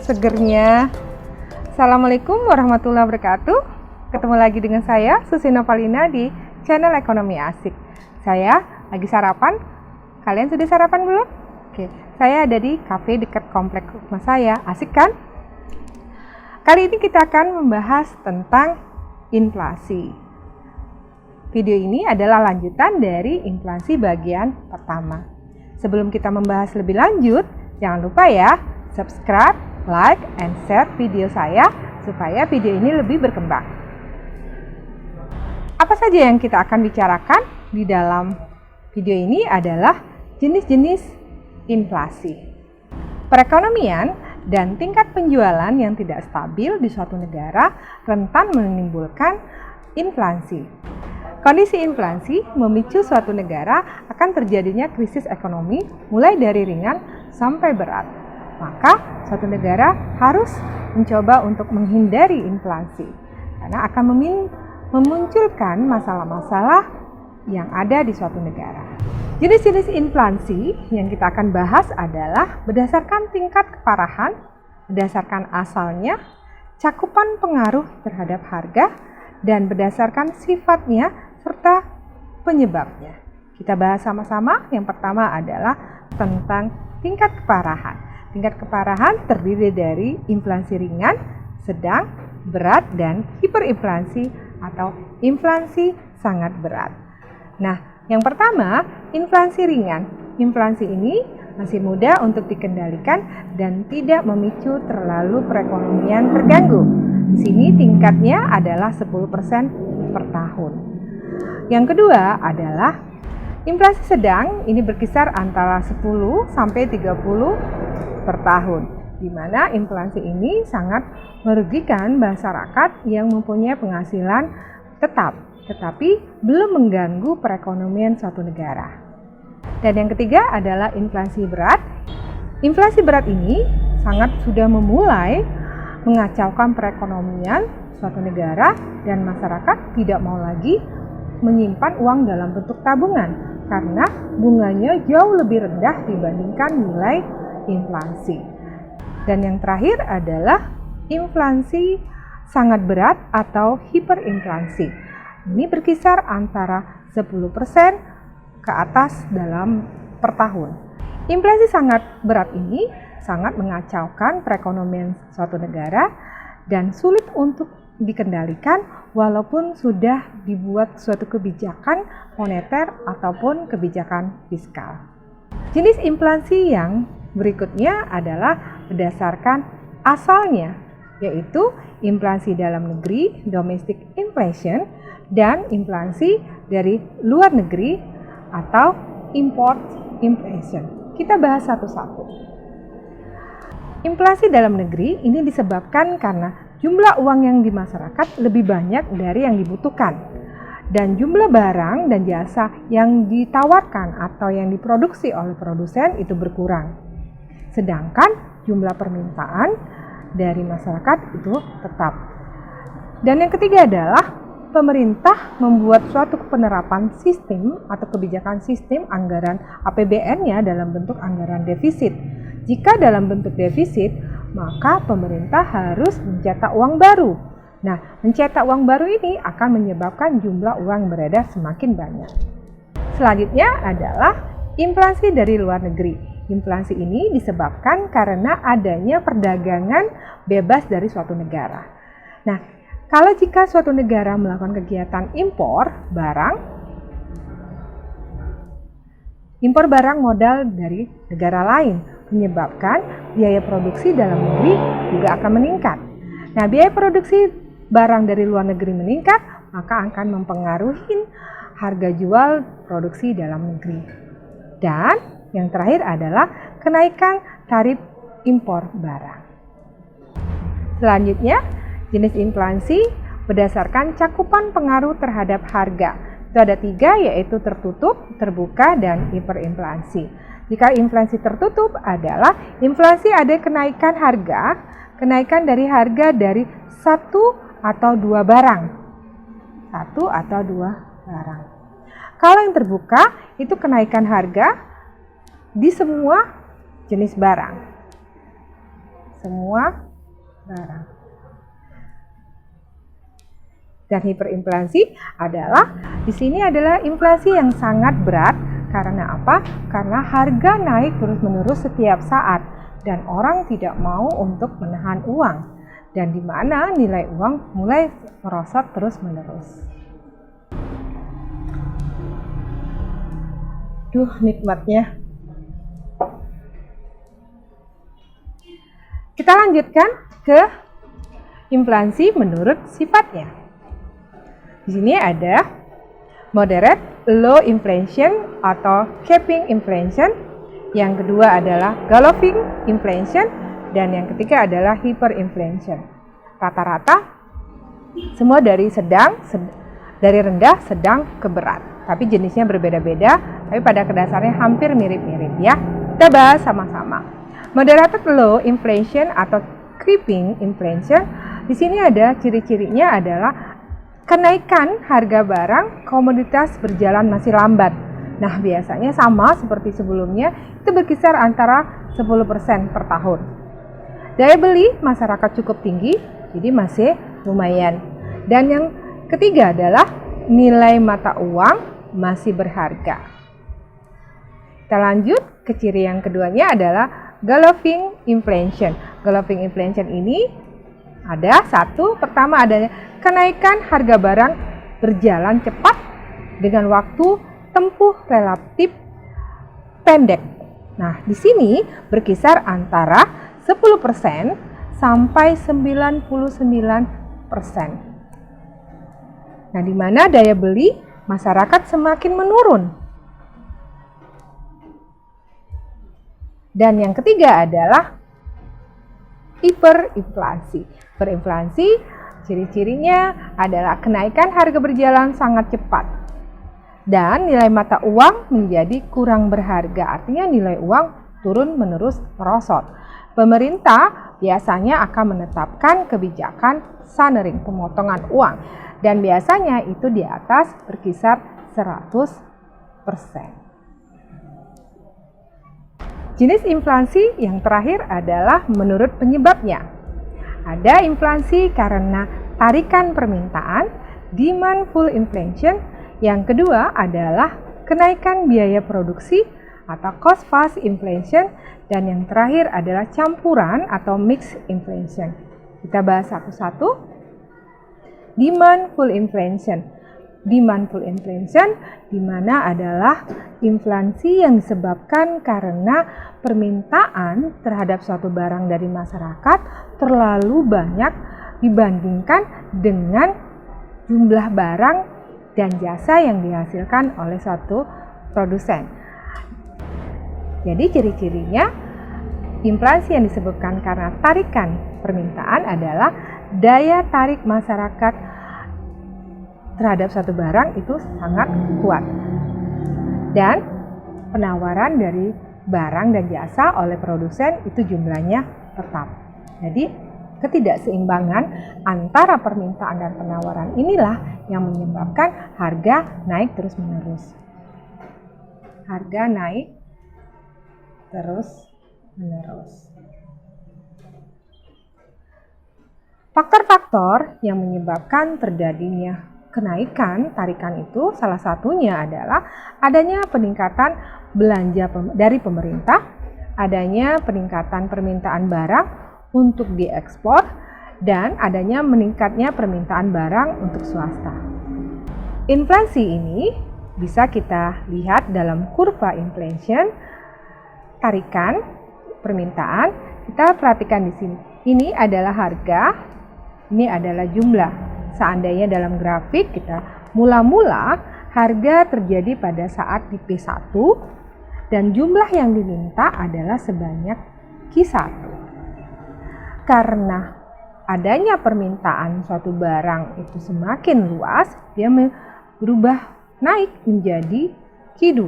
segernya. Assalamualaikum warahmatullahi wabarakatuh. Ketemu lagi dengan saya, Susi Novalina di channel Ekonomi Asik. Saya lagi sarapan. Kalian sudah sarapan belum? Oke, saya ada di kafe dekat komplek rumah saya. Asik kan? Kali ini kita akan membahas tentang inflasi. Video ini adalah lanjutan dari inflasi bagian pertama. Sebelum kita membahas lebih lanjut, jangan lupa ya, subscribe, like, and share video saya supaya video ini lebih berkembang. Apa saja yang kita akan bicarakan di dalam video ini adalah jenis-jenis inflasi, perekonomian, dan tingkat penjualan yang tidak stabil di suatu negara rentan menimbulkan inflasi. Kondisi inflasi memicu suatu negara akan terjadinya krisis ekonomi mulai dari ringan sampai berat. Maka suatu negara harus mencoba untuk menghindari inflasi karena akan memunculkan masalah-masalah yang ada di suatu negara. Jenis-jenis inflasi yang kita akan bahas adalah berdasarkan tingkat keparahan, berdasarkan asalnya, cakupan pengaruh terhadap harga, dan berdasarkan sifatnya serta penyebabnya. Kita bahas sama-sama. Yang pertama adalah tentang tingkat keparahan. Tingkat keparahan terdiri dari inflasi ringan, sedang, berat, dan hiperinflasi atau inflasi sangat berat. Nah, yang pertama, inflasi ringan. Inflasi ini masih mudah untuk dikendalikan dan tidak memicu terlalu perekonomian terganggu. Di sini tingkatnya adalah 10% per tahun. Yang kedua adalah inflasi sedang, ini berkisar antara 10 sampai 30 per tahun, di mana inflasi ini sangat merugikan masyarakat yang mempunyai penghasilan tetap, tetapi belum mengganggu perekonomian suatu negara. Dan yang ketiga adalah inflasi berat. Inflasi berat ini sangat sudah memulai mengacaukan perekonomian suatu negara dan masyarakat tidak mau lagi menyimpan uang dalam bentuk tabungan karena bunganya jauh lebih rendah dibandingkan nilai inflasi. Dan yang terakhir adalah inflasi sangat berat atau hiperinflasi. Ini berkisar antara 10% ke atas dalam per tahun. Inflasi sangat berat ini sangat mengacaukan perekonomian suatu negara dan sulit untuk dikendalikan walaupun sudah dibuat suatu kebijakan moneter ataupun kebijakan fiskal. Jenis inflasi yang berikutnya adalah berdasarkan asalnya, yaitu inflasi dalam negeri, domestic inflation, dan inflasi dari luar negeri atau import inflation. Kita bahas satu-satu. Inflasi dalam negeri ini disebabkan karena jumlah uang yang di masyarakat lebih banyak dari yang dibutuhkan dan jumlah barang dan jasa yang ditawarkan atau yang diproduksi oleh produsen itu berkurang. Sedangkan jumlah permintaan dari masyarakat itu tetap. Dan yang ketiga adalah pemerintah membuat suatu penerapan sistem atau kebijakan sistem anggaran APBN-nya dalam bentuk anggaran defisit. Jika dalam bentuk defisit, maka pemerintah harus mencetak uang baru. Nah, mencetak uang baru ini akan menyebabkan jumlah uang beredar semakin banyak. Selanjutnya adalah inflasi dari luar negeri. Inflasi ini disebabkan karena adanya perdagangan bebas dari suatu negara. Nah, kalau jika suatu negara melakukan kegiatan impor barang modal dari negara lain, menyebabkan biaya produksi dalam negeri juga akan meningkat. Nah, biaya produksi barang dari luar negeri meningkat, maka akan mempengaruhi harga jual produksi dalam negeri. Dan yang terakhir adalah kenaikan tarif impor barang. Selanjutnya, jenis inflasi berdasarkan cakupan pengaruh terhadap harga. Itu ada 3, yaitu tertutup, terbuka, dan hiperinflasi. Jika inflasi tertutup adalah inflasi ada kenaikan harga, kenaikan dari harga dari satu atau dua barang. Kalau yang terbuka itu kenaikan harga di semua jenis barang. semua barang. Dan hiperinflasi adalah di sini adalah inflasi yang sangat berat. Karena apa? Karena harga naik terus-menerus setiap saat dan orang tidak mau untuk menahan uang, dan di mana nilai uang mulai merosot terus-menerus. Duh, nikmatnya. Kita lanjutkan ke inflasi menurut sifatnya. Di sini ada moderate low inflation atau capping inflation. Yang kedua adalah galloping inflation, dan yang ketiga adalah hyperinflation. Rata-rata semua dari rendah, sedang ke berat. Tapi jenisnya berbeda-beda, tapi pada dasarnya hampir mirip-mirip ya. Kita bahas sama-sama. Moderate low inflation atau creeping inflation, di sini ada ciri-cirinya adalah kenaikan harga barang komoditas berjalan masih lambat. Nah, biasanya sama seperti sebelumnya, itu berkisar antara 10% per tahun. Daya beli masyarakat cukup tinggi, jadi masih lumayan. Dan yang ketiga adalah nilai mata uang masih berharga. Kita lanjut ke ciri yang keduanya adalah galloping inflation. Galloping inflation ini ada pertama adanya kenaikan harga barang berjalan cepat dengan waktu tempuh relatif pendek. Nah, di sini berkisar antara 10% sampai 99%. Nah, di mana daya beli masyarakat semakin menurun. Dan yang ketiga adalah hiperinflasi. Hiperinflasi ciri-cirinya adalah kenaikan harga berjalan sangat cepat dan nilai mata uang menjadi kurang berharga. Artinya nilai uang turun-menerus merosot. Pemerintah biasanya akan menetapkan kebijakan sunering, pemotongan uang, dan biasanya itu di atas berkisar 100%. Jenis inflasi yang terakhir adalah menurut penyebabnya. Ada inflasi karena tarikan permintaan, demandful inflation. Yang kedua adalah kenaikan biaya produksi atau cost plus inflation. Dan yang terakhir adalah campuran atau mixed inflation. Kita bahas satu-satu. Demandful inflation. Demandful inflation di mana adalah inflasi yang disebabkan karena permintaan terhadap suatu barang dari masyarakat terlalu banyak dibandingkan dengan jumlah barang dan jasa yang dihasilkan oleh suatu produsen. Jadi ciri-cirinya inflasi yang disebabkan karena tarikan permintaan adalah daya tarik masyarakat terhadap satu barang itu sangat kuat, dan penawaran dari barang dan jasa oleh produsen itu jumlahnya tetap. Jadi ketidakseimbangan antara permintaan dan penawaran inilah yang menyebabkan harga naik terus-menerus. Harga naik terus-menerus. Faktor-faktor yang menyebabkan terjadinya kenaikan tarikan itu salah satunya adalah adanya peningkatan belanja dari pemerintah, adanya peningkatan permintaan barang untuk diekspor, dan adanya meningkatnya permintaan barang untuk swasta. Inflasi ini bisa kita lihat dalam kurva inflation, tarikan permintaan. Kita perhatikan di sini. Ini adalah harga, ini adalah jumlah. Seandainya dalam grafik kita mula-mula harga terjadi pada saat di P1 dan jumlah yang diminta adalah sebanyak Q1. Karena adanya permintaan suatu barang itu semakin luas, dia berubah naik menjadi Q2,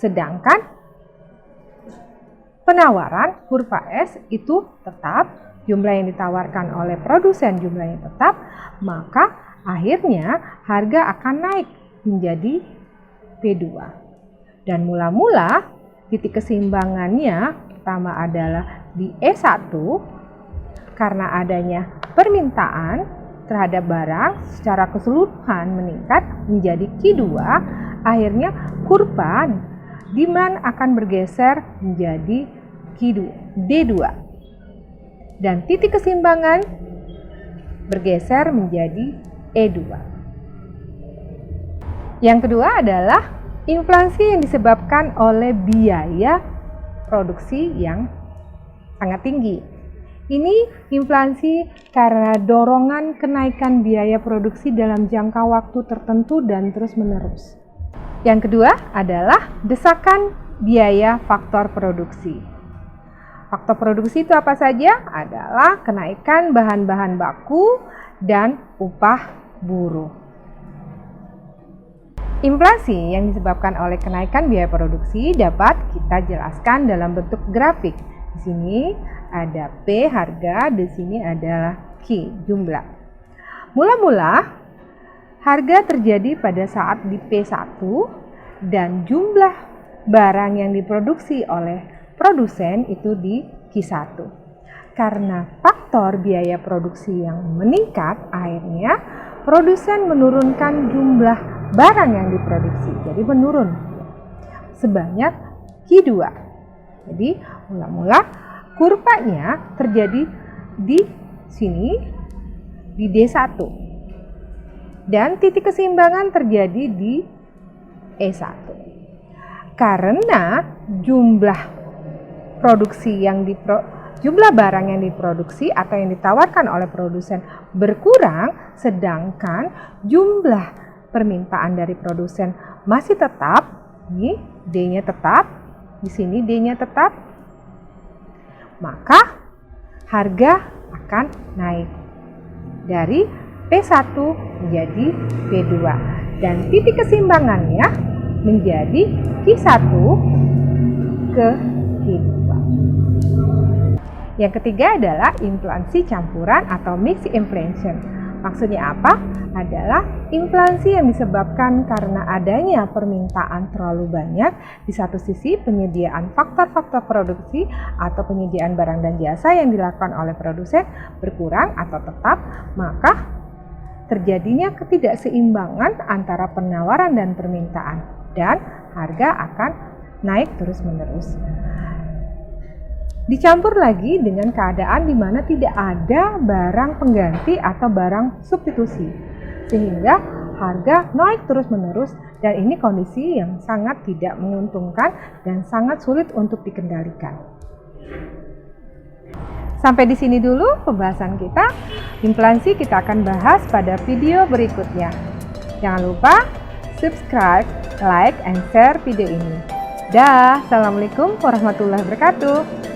sedangkan penawaran kurva S itu tetap. Jumlah yang ditawarkan oleh produsen jumlahnya tetap, maka akhirnya harga akan naik menjadi P2. Dan mula-mula titik keseimbangannya pertama adalah di E1 karena adanya permintaan terhadap barang secara keseluruhan meningkat menjadi Q2, akhirnya kurva demand akan bergeser menjadi D2 dan titik keseimbangan bergeser menjadi E2. Yang kedua adalah inflasi yang disebabkan oleh biaya produksi yang sangat tinggi. Ini inflasi karena dorongan kenaikan biaya produksi dalam jangka waktu tertentu dan terus-menerus. Yang kedua adalah desakan biaya faktor produksi. Faktor produksi itu apa saja? Adalah kenaikan bahan-bahan baku dan upah buruh. Inflasi yang disebabkan oleh kenaikan biaya produksi dapat kita jelaskan dalam bentuk grafik. Di sini ada P harga, di sini adalah Q jumlah. Mula-mula harga terjadi pada saat di P1 dan jumlah barang yang diproduksi oleh produsen itu di Q1. Karena faktor biaya produksi yang meningkat, akhirnya produsen menurunkan jumlah barang yang diproduksi, jadi menurun sebanyak Q2. Jadi mula-mula kurvanya terjadi di sini di D1 dan titik keseimbangan terjadi di E1. Karena jumlah barang yang diproduksi atau yang ditawarkan oleh produsen berkurang, sedangkan jumlah permintaan dari produsen masih tetap, ini D-nya tetap, di sini D-nya tetap, maka harga akan naik dari P1 menjadi P2 dan titik keseimbangannya menjadi Q1 ke Q2. Yang ketiga adalah inflasi campuran atau mixed inflation. Maksudnya apa? Adalah inflasi yang disebabkan karena adanya permintaan terlalu banyak. Di satu sisi penyediaan faktor-faktor produksi atau penyediaan barang dan jasa yang dilakukan oleh produsen berkurang atau tetap, maka terjadinya ketidakseimbangan antara penawaran dan permintaan dan harga akan naik terus-menerus. Dicampur lagi dengan keadaan di mana tidak ada barang pengganti atau barang substitusi, sehingga harga naik terus-menerus dan ini kondisi yang sangat tidak menguntungkan dan sangat sulit untuk dikendalikan. Sampai di sini dulu pembahasan kita. Inflasi kita akan bahas pada video berikutnya. Jangan lupa subscribe, like, and share video ini. Dah, assalamualaikum warahmatullahi wabarakatuh.